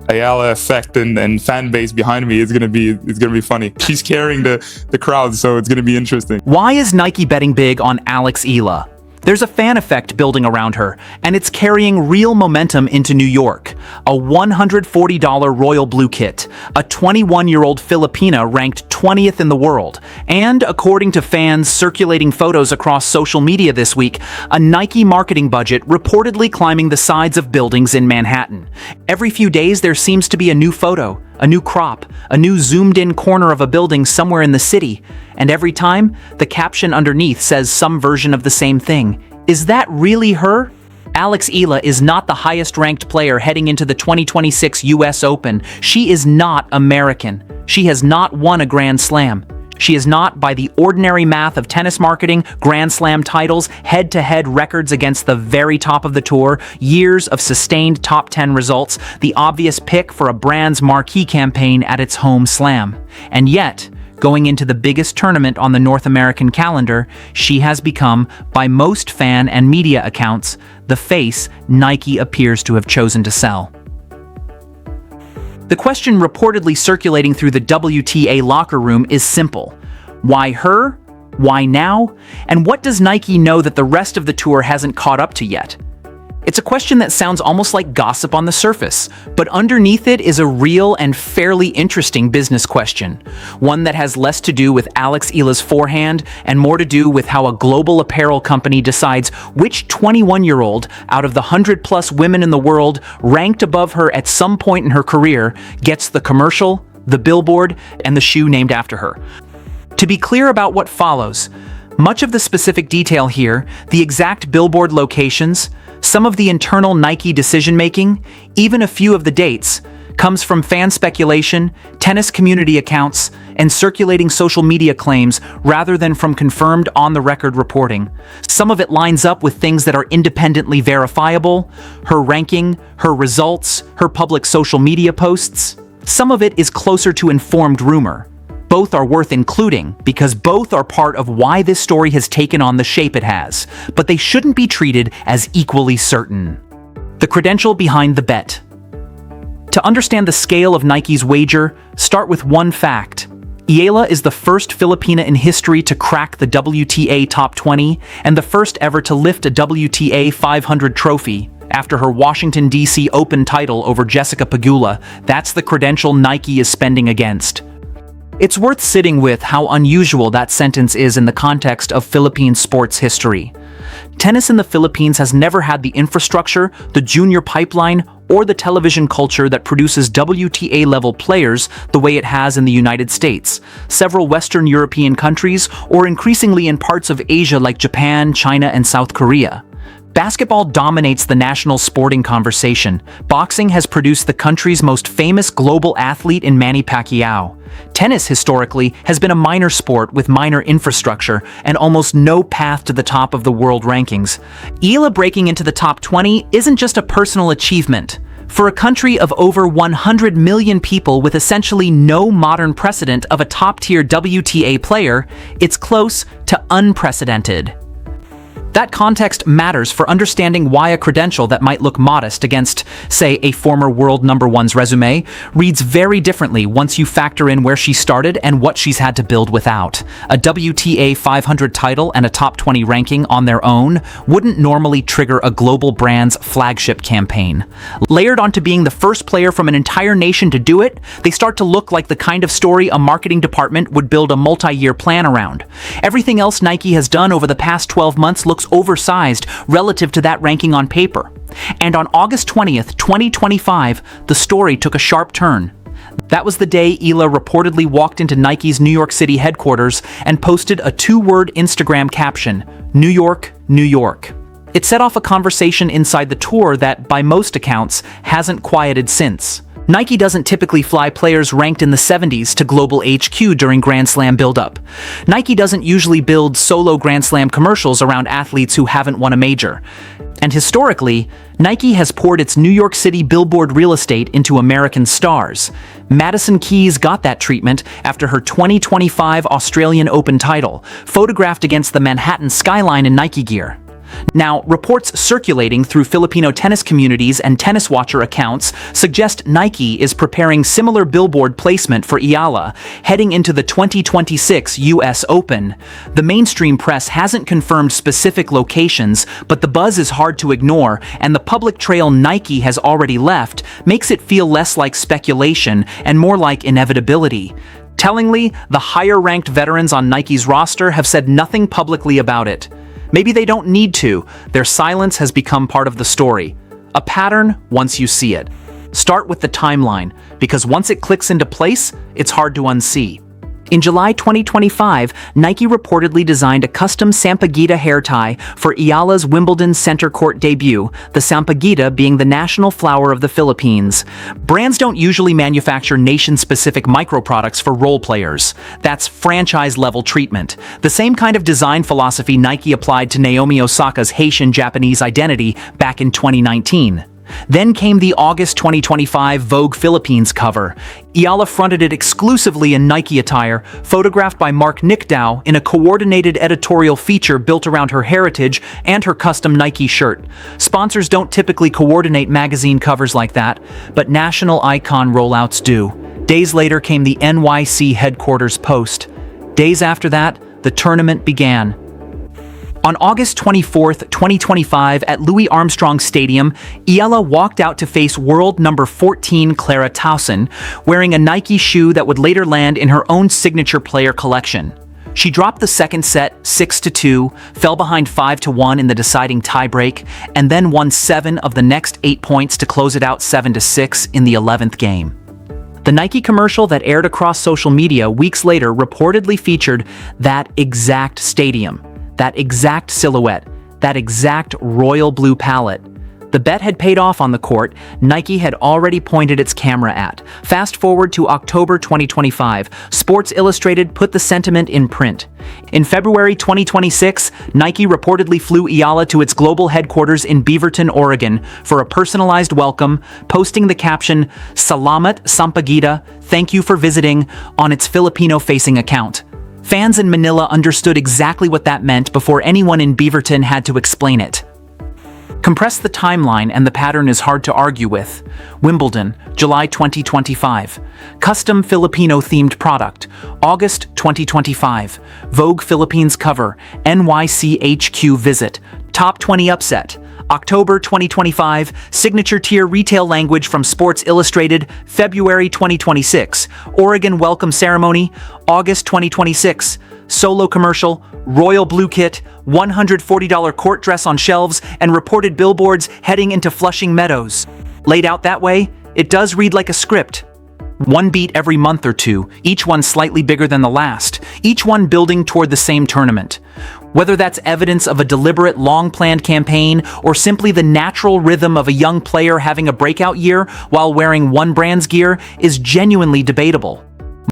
Eala effect and fan base behind me is gonna be funny. She's carrying the crowd, so it's gonna be interesting. Why is Nike betting big on Alex Eala? There's a fan effect building around her, and it's carrying real momentum into New York. A $140 royal blue kit, a 21-year-old Filipina ranked 20th in the world, and according to fans circulating photos across social media this week, a Nike marketing budget reportedly climbing the sides of buildings in Manhattan. Every few days there seems to be a new photo, a new crop, a new zoomed-in corner of a building somewhere in the city, and every time, the caption underneath says some version of the same thing. Is that really her? Alex Eala is not the highest-ranked player heading into the 2026 US Open. She is not American. She has not won a Grand Slam. She is not, by the ordinary math of tennis marketing, Grand Slam titles, head-to-head records against the very top of the tour, years of sustained top 10 results, the obvious pick for a brand's marquee campaign at its home slam. And yet, going into the biggest tournament on the North American calendar, she has become, by most fan and media accounts, the face Nike appears to have chosen to sell. The question reportedly circulating through the WTA locker room is simple. Why her? Why now? And what does Nike know that the rest of the tour hasn't caught up to yet? It's a question that sounds almost like gossip on the surface, but underneath it is a real and fairly interesting business question. One that has less to do with Alex Eala's forehand and more to do with how a global apparel company decides which 21-year-old out of the 100-plus women in the world ranked above her at some point in her career gets the commercial, the billboard, and the shoe named after her. To be clear about what follows, much of the specific detail here, the exact billboard locations, some of the internal Nike decision-making, even a few of the dates, comes from fan speculation, tennis community accounts, and circulating social media claims rather than from confirmed on-the-record reporting. Some of it lines up with things that are independently verifiable, her ranking, her results, her public social media posts. Some of it is closer to informed rumor. Both are worth including because both are part of why this story has taken on the shape it has, but they shouldn't be treated as equally certain. The credential behind the bet. To understand the scale of Nike's wager, start with one fact. Eala is the first Filipina in history to crack the WTA top 20 and the first ever to lift a WTA 500 trophy. After her Washington, D.C. Open title over Jessica Pegula, that's the credential Nike is spending against. It's worth sitting with how unusual that sentence is in the context of Philippine sports history. Tennis in the Philippines has never had the infrastructure, the junior pipeline, or the television culture that produces WTA-level players the way it has in the United States, several Western European countries, or increasingly in parts of Asia like Japan, China, and South Korea. Basketball dominates the national sporting conversation. Boxing has produced the country's most famous global athlete in Manny Pacquiao. Tennis, historically, has been a minor sport with minor infrastructure and almost no path to the top of the world rankings. Eala breaking into the top 20 isn't just a personal achievement. For a country of over 100 million people with essentially no modern precedent of a top-tier WTA player, it's close to unprecedented. That context matters for understanding why a credential that might look modest against, say, a former world number one's resume, reads very differently once you factor in where she started and what she's had to build without. A WTA 500 title and a top 20 ranking on their own wouldn't normally trigger a global brand's flagship campaign. Layered onto being the first player from an entire nation to do it, they start to look like the kind of story a marketing department would build a multi-year plan around. Everything else Nike has done over the past 12 months looks oversized relative to that ranking on paper. And on August 20th, 2025, the story took a sharp turn. That was the day Eala reportedly walked into Nike's New York City headquarters and posted a two-word Instagram caption, "New York, New York." It set off a conversation inside the tour that, by most accounts, hasn't quieted since. Nike doesn't typically fly players ranked in the 70s to global HQ during Grand Slam build-up. Nike doesn't usually build solo Grand Slam commercials around athletes who haven't won a major. And historically, Nike has poured its New York City billboard real estate into American stars. Madison Keys got that treatment after her 2025 Australian Open title, photographed against the Manhattan skyline in Nike gear. Now, reports circulating through Filipino tennis communities and tennis watcher accounts suggest Nike is preparing similar billboard placement for Eala, heading into the 2026 US Open. The mainstream press hasn't confirmed specific locations, but the buzz is hard to ignore, and the public trail Nike has already left makes it feel less like speculation and more like inevitability. Tellingly, the higher-ranked veterans on Nike's roster have said nothing publicly about it. Maybe they don't need to. Their silence has become part of the story. A pattern once you see it. Start with the timeline, because once it clicks into place, it's hard to unsee. In July 2025, Nike reportedly designed a custom Sampaguita hair tie for Eala's Wimbledon center court debut, the Sampaguita being the national flower of the Philippines. Brands don't usually manufacture nation-specific microproducts for role players. That's franchise-level treatment. The same kind of design philosophy Nike applied to Naomi Osaka's Haitian-Japanese identity back in 2019. Then came the August 2025 Vogue Philippines cover. Eala fronted it exclusively in Nike attire, photographed by Mark Nickdow in a coordinated editorial feature built around her heritage and her custom Nike shirt. Sponsors don't typically coordinate magazine covers like that, but national icon rollouts do. Days later came the NYC headquarters post. Days after that, the tournament began. On August 24, 2025, at Louis Armstrong Stadium, Eala walked out to face world number 14 Clara Towson, wearing a Nike shoe that would later land in her own signature player collection. She dropped the second set 6-2, fell behind 5-1 in the deciding tiebreak, and then won 7 of the next 8 points to close it out 7-6 in the 11th game. The Nike commercial that aired across social media weeks later reportedly featured that exact stadium, that exact silhouette, that exact royal blue palette. The bet had paid off on the court. Nike had already pointed its camera at. Fast forward to October 2025, Sports Illustrated put the sentiment in print. In February 2026, Nike reportedly flew Eala to its global headquarters in Beaverton, Oregon, for a personalized welcome, posting the caption, "Salamat Sampaguita, thank you for visiting," on its Filipino-facing account. Fans in Manila understood exactly what that meant before anyone in Beaverton had to explain it. Compress the timeline and the pattern is hard to argue with. Wimbledon, July 2025. Custom Filipino-themed product. August 2025. Vogue Philippines cover. NYC HQ visit. Top 20 upset. October 2025, signature tier retail language from Sports Illustrated, February 2026, Oregon welcome ceremony, August 2026, solo commercial, royal blue kit, $140 court dress on shelves, and reported billboards heading into Flushing Meadows. Laid out that way, it does read like a script. One beat every month or two, each one slightly bigger than the last, each one building toward the same tournament. Whether that's evidence of a deliberate, long-planned campaign or simply the natural rhythm of a young player having a breakout year while wearing one brand's gear is genuinely debatable.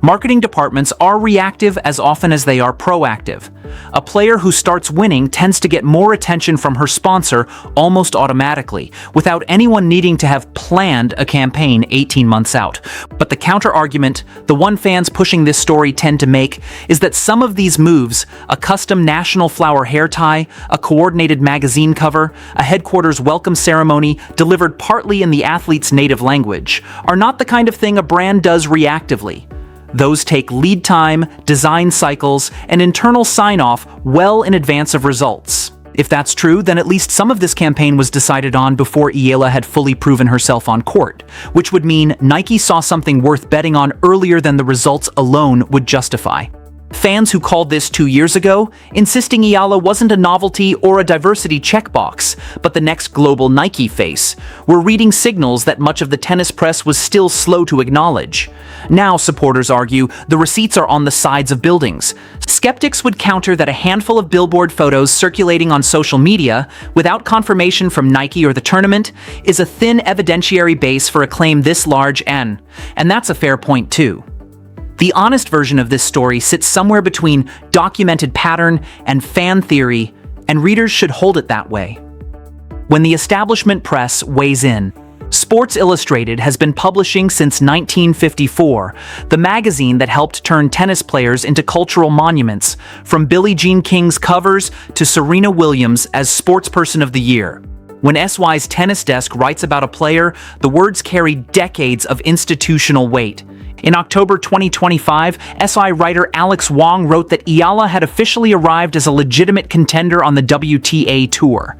Marketing departments are reactive as often as they are proactive. A player who starts winning tends to get more attention from her sponsor almost automatically, without anyone needing to have planned a campaign 18 months out. But the counter-argument, the one fans pushing this story tend to make, is that some of these moves, a custom national flower hair tie, a coordinated magazine cover, a headquarters welcome ceremony delivered partly in the athlete's native language, are not the kind of thing a brand does reactively. Those take lead time, design cycles, and internal sign-off well in advance of results. If that's true, then at least some of this campaign was decided on before Eala had fully proven herself on court, which would mean Nike saw something worth betting on earlier than the results alone would justify. Fans who called this 2 years ago, insisting Eala wasn't a novelty or a diversity checkbox, but the next global Nike face, were reading signals that much of the tennis press was still slow to acknowledge. Now, supporters argue, the receipts are on the sides of buildings. Skeptics would counter that a handful of billboard photos circulating on social media, without confirmation from Nike or the tournament, is a thin evidentiary base for a claim this large and that's a fair point too. The honest version of this story sits somewhere between documented pattern and fan theory, and readers should hold it that way. When the establishment press weighs in, Sports Illustrated has been publishing since 1954, the magazine that helped turn tennis players into cultural monuments, from Billie Jean King's covers to Serena Williams as Sportsperson of the Year. When SY's tennis desk writes about a player, the words carry decades of institutional weight. In October 2025, SI writer Alex Wong wrote that Eala had officially arrived as a legitimate contender on the WTA Tour.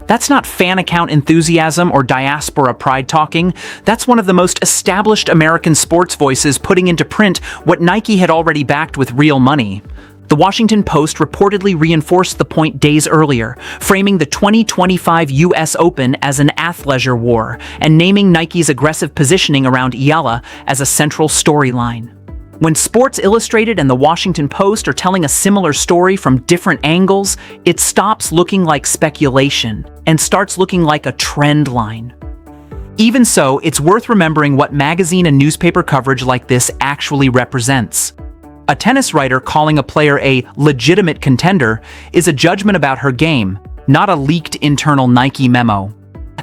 That's not fan account enthusiasm or diaspora pride talking. That's one of the most established American sports voices putting into print what Nike had already backed with real money. The Washington Post reportedly reinforced the point days earlier, framing the 2025 US Open as an athleisure war and naming Nike's aggressive positioning around Eala as a central storyline. When Sports Illustrated and the Washington Post are telling a similar story from different angles, it stops looking like speculation and starts looking like a trend line. Even so, it's worth remembering what magazine and newspaper coverage like this actually represents. A tennis writer calling a player a legitimate contender is a judgment about her game, not a leaked internal Nike memo.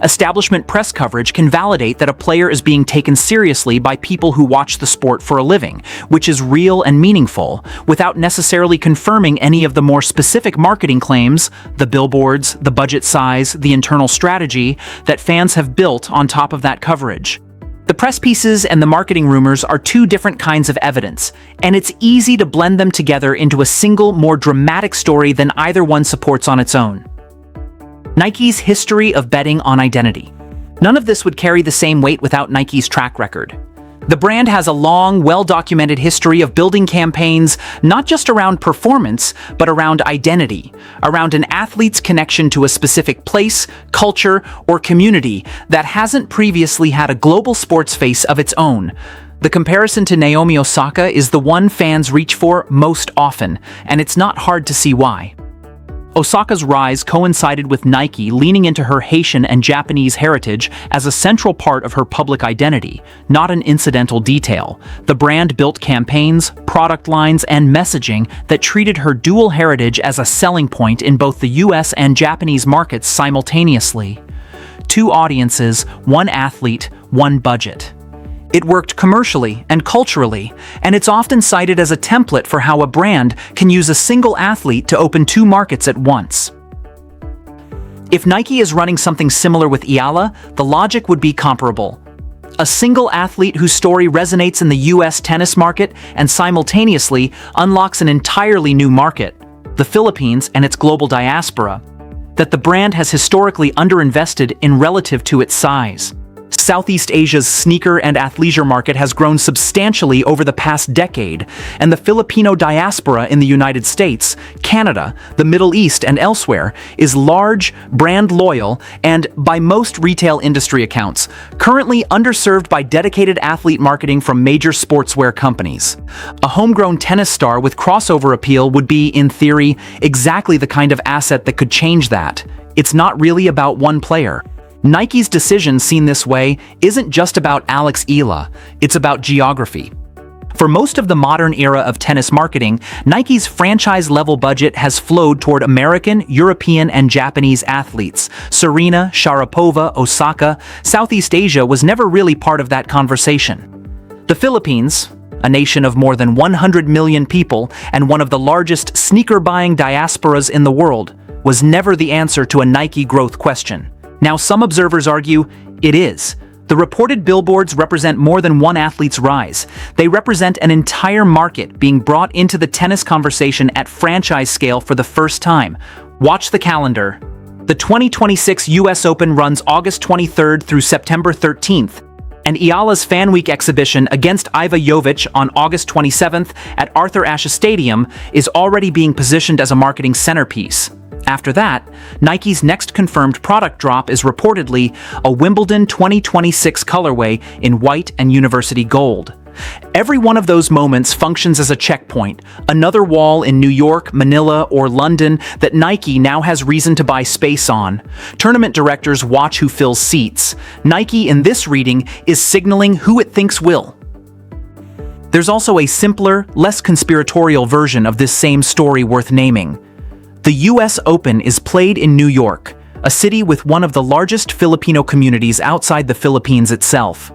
Establishment press coverage can validate that a player is being taken seriously by people who watch the sport for a living, which is real and meaningful, without necessarily confirming any of the more specific marketing claims, the billboards, the budget size, the internal strategy, that fans have built on top of that coverage. The press pieces and the marketing rumors are two different kinds of evidence, and it's easy to blend them together into a single, more dramatic story than either one supports on its own. Nike's history of betting on identity. None of this would carry the same weight without Nike's track record. The brand has a long, well-documented history of building campaigns not just around performance, but around identity, around an athlete's connection to a specific place, culture, or community that hasn't previously had a global sports face of its own. The comparison to Naomi Osaka is the one fans reach for most often, and it's not hard to see why. Osaka's rise coincided with Nike leaning into her Haitian and Japanese heritage as a central part of her public identity, not an incidental detail. The brand built campaigns, product lines, and messaging that treated her dual heritage as a selling point in both the US and Japanese markets simultaneously. Two audiences, one athlete, one budget. It worked commercially and culturally, and it's often cited as a template for how a brand can use a single athlete to open two markets at once. If Nike is running something similar with Eala, the logic would be comparable. A single athlete whose story resonates in the US tennis market and simultaneously unlocks an entirely new market, the Philippines and its global diaspora, that the brand has historically underinvested in relative to its size. Southeast Asia's sneaker and athleisure market has grown substantially over the past decade, and the Filipino diaspora in the United States, Canada, the Middle East, and elsewhere is large, brand loyal, and, by most retail industry accounts, currently underserved by dedicated athlete marketing from major sportswear companies. A homegrown tennis star with crossover appeal would be, in theory, exactly the kind of asset that could change that. It's not really about one player. Nike's decision seen this way isn't just about Alex Eala, it's about geography. For most of the modern era of tennis marketing, Nike's franchise-level budget has flowed toward American, European, and Japanese athletes. Serena, Sharapova, Osaka, Southeast Asia was never really part of that conversation. The Philippines, a nation of more than 100 million people and one of the largest sneaker-buying diasporas in the world, was never the answer to a Nike growth question. Now, some observers argue it is. The reported billboards represent more than one athlete's rise. They represent an entire market being brought into the tennis conversation at franchise scale for the first time. Watch the calendar. The 2026 US Open runs August 23rd through September 13th, and Eala's Fan Week exhibition against Iva Jovic on August 27th at Arthur Ashe Stadium is already being positioned as a marketing centerpiece. After that, Nike's next confirmed product drop is reportedly a Wimbledon 2026 colorway in white and university gold. Every one of those moments functions as a checkpoint, another wall in New York, Manila, or London that Nike now has reason to buy space on. Tournament directors watch who fills seats. Nike, in this reading, is signaling who it thinks will. There's also a simpler, less conspiratorial version of this same story worth naming. The US Open is played in New York, a city with one of the largest Filipino communities outside the Philippines itself.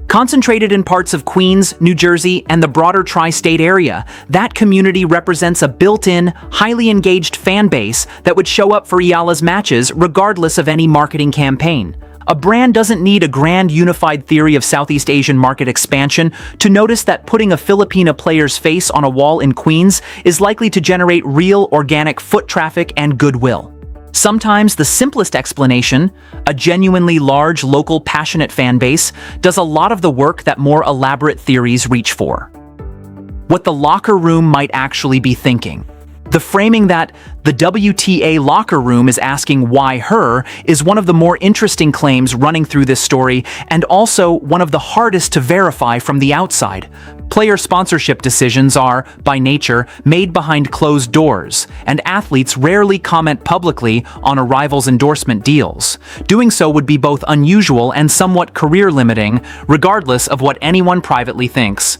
Concentrated in parts of Queens, New Jersey, and the broader tri-state area, that community represents a built-in, highly engaged fan base that would show up for Eala's matches regardless of any marketing campaign. A brand doesn't need a grand unified theory of Southeast Asian market expansion to notice that putting a Filipina player's face on a wall in Queens is likely to generate real organic foot traffic and goodwill. Sometimes the simplest explanation, a genuinely large, local, passionate fan base, does a lot of the work that more elaborate theories reach for. What the locker room might actually be thinking. The framing that the WTA locker room is asking why her is one of the more interesting claims running through this story, and also one of the hardest to verify from the outside. Player sponsorship decisions are, by nature, made behind closed doors, and athletes rarely comment publicly on a rival's endorsement deals. Doing so would be both unusual and somewhat career-limiting, regardless of what anyone privately thinks.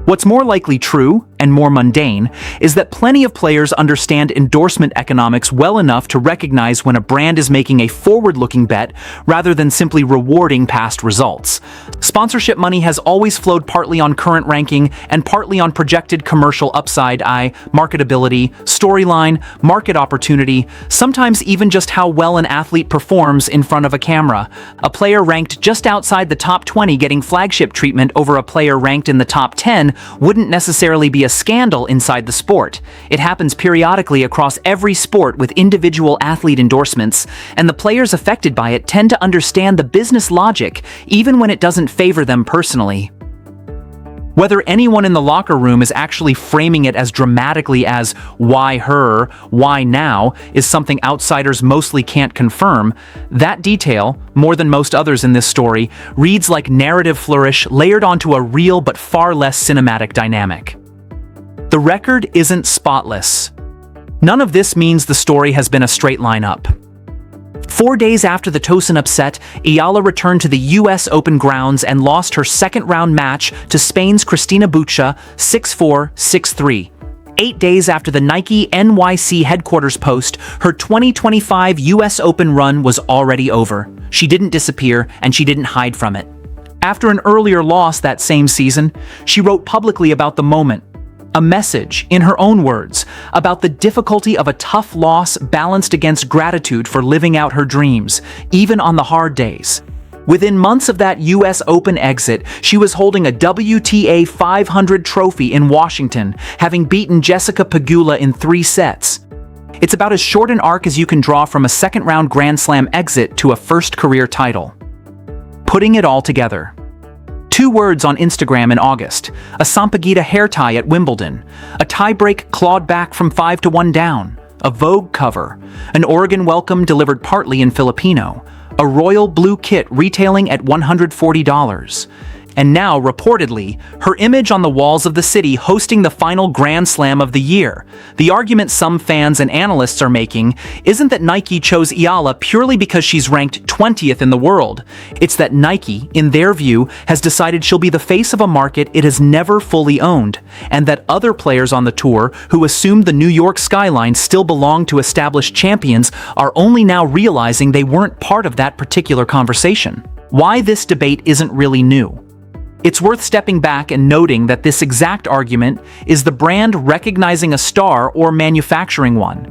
What's more likely true, and more mundane, is that plenty of players understand endorsement economics well enough to recognize when a brand is making a forward-looking bet rather than simply rewarding past results. Sponsorship money has always flowed partly on current ranking and partly on projected commercial upside, marketability, storyline, market opportunity, sometimes even just how well an athlete performs in front of a camera. A player ranked just outside the top 20 getting flagship treatment over a player ranked in the top 10 wouldn't necessarily be a scandal inside the sport. It happens periodically across every sport with individual athlete endorsements, and the players affected by it tend to understand the business logic, even when it doesn't favor them personally. Whether anyone in the locker room is actually framing it as dramatically as why her, why now, is something outsiders mostly can't confirm. That detail, more than most others in this story, reads like narrative flourish layered onto a real but far less cinematic dynamic. The record isn't spotless. None of this means the story has been a straight line up. 4 days after the Tosin upset, Eala returned to the US Open grounds and lost her second-round match to Spain's Cristina Buccia 6-4, 6-3. 8 days after the Nike NYC headquarters post, her 2025 US Open run was already over. She didn't disappear, and she didn't hide from it. After an earlier loss that same season, she wrote publicly about the moment. A message, in her own words, about the difficulty of a tough loss balanced against gratitude for living out her dreams, even on the hard days. Within months of that US Open exit, she was holding a WTA 500 trophy in Washington, having beaten Jessica Pegula in 3 sets. It's about as short an arc as you can draw from a second-round Grand Slam exit to a first career title. Putting it all together. 2 words on Instagram in August, a Sampaguita hair tie at Wimbledon, a tiebreak clawed back from 5-1 down, a Vogue cover, an Oregon welcome delivered partly in Filipino, a royal blue kit retailing at $140. And now, reportedly, her image on the walls of the city hosting the final Grand Slam of the year. The argument some fans and analysts are making isn't that Nike chose Eala purely because she's ranked 20th in the world. It's that Nike, in their view, has decided she'll be the face of a market it has never fully owned, and that other players on the tour who assumed the New York skyline still belonged to established champions are only now realizing they weren't part of that particular conversation. Why this debate isn't really new. It's worth stepping back and noting that this exact argument is the brand recognizing a star or manufacturing one.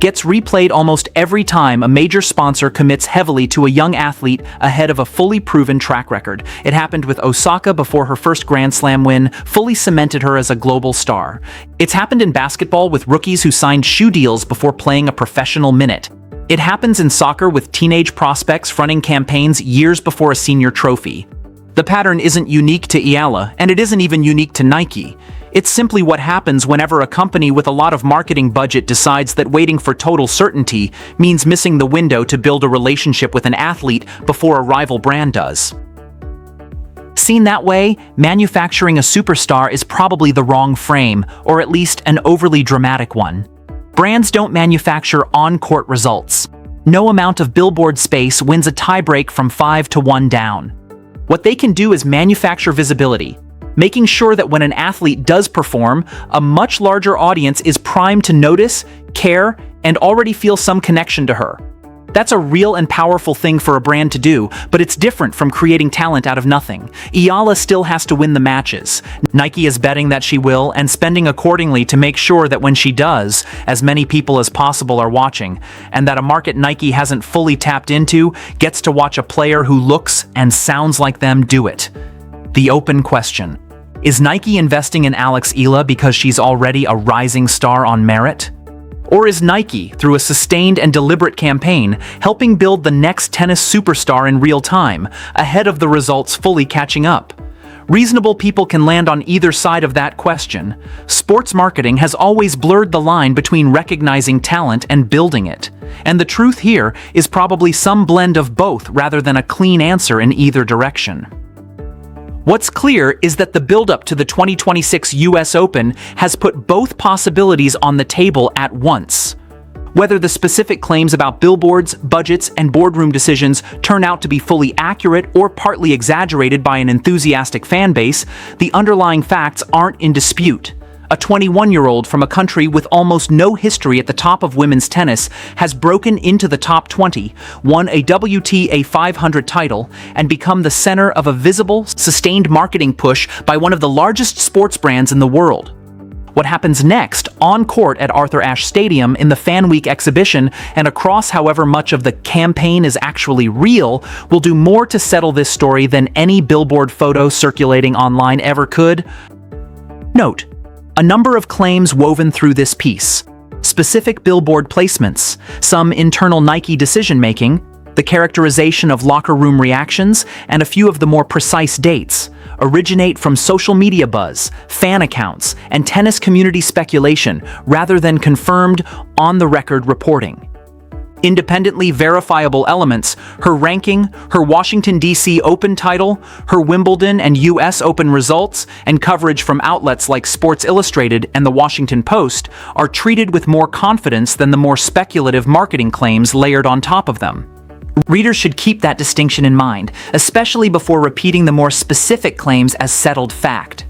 Gets replayed almost every time a major sponsor commits heavily to a young athlete ahead of a fully proven track record. It happened with Osaka before her first Grand Slam win fully cemented her as a global star. It's happened in basketball with rookies who signed shoe deals before playing a professional minute. It happens in soccer with teenage prospects fronting campaigns years before a senior trophy. The pattern isn't unique to Eala, and it isn't even unique to Nike. It's simply what happens whenever a company with a lot of marketing budget decides that waiting for total certainty means missing the window to build a relationship with an athlete before a rival brand does. Seen that way, manufacturing a superstar is probably the wrong frame, or at least an overly dramatic one. Brands don't manufacture on-court results. No amount of billboard space wins a tiebreak from 5-1 down. What they can do is manufacture visibility, making sure that when an athlete does perform, a much larger audience is primed to notice, care, and already feel some connection to her. That's a real and powerful thing for a brand to do, but it's different from creating talent out of nothing. Eala still has to win the matches. Nike is betting that she will and spending accordingly to make sure that when she does, as many people as possible are watching, and that a market Nike hasn't fully tapped into gets to watch a player who looks and sounds like them do it. The open question: is Nike investing in Alex Eala because she's already a rising star on merit? Or is Nike, through a sustained and deliberate campaign, helping build the next tennis superstar in real time, ahead of the results fully catching up? Reasonable people can land on either side of that question. Sports marketing has always blurred the line between recognizing talent and building it. And the truth here is probably some blend of both rather than a clean answer in either direction. What's clear is that the build-up to the 2026 US Open has put both possibilities on the table at once. Whether the specific claims about billboards, budgets, and boardroom decisions turn out to be fully accurate or partly exaggerated by an enthusiastic fan base, the underlying facts aren't in dispute. A 21-year-old from a country with almost no history at the top of women's tennis has broken into the top 20, won a WTA 500 title, and become the center of a visible, sustained marketing push by one of the largest sports brands in the world. What happens next, on court at Arthur Ashe Stadium in the Fan Week exhibition and across however much of the campaign is actually real, will do more to settle this story than any billboard photo circulating online ever could. Note: a number of claims woven through this piece. Specific billboard placements, some internal Nike decision-making, the characterization of locker room reactions, and a few of the more precise dates originate from social media buzz, fan accounts, and tennis community speculation rather than confirmed, on-the-record reporting. Independently verifiable elements, her ranking, her Washington, D.C. Open title, her Wimbledon and U.S. Open results, and coverage from outlets like Sports Illustrated and The Washington Post are treated with more confidence than the more speculative marketing claims layered on top of them. Readers should keep that distinction in mind, especially before repeating the more specific claims as settled fact.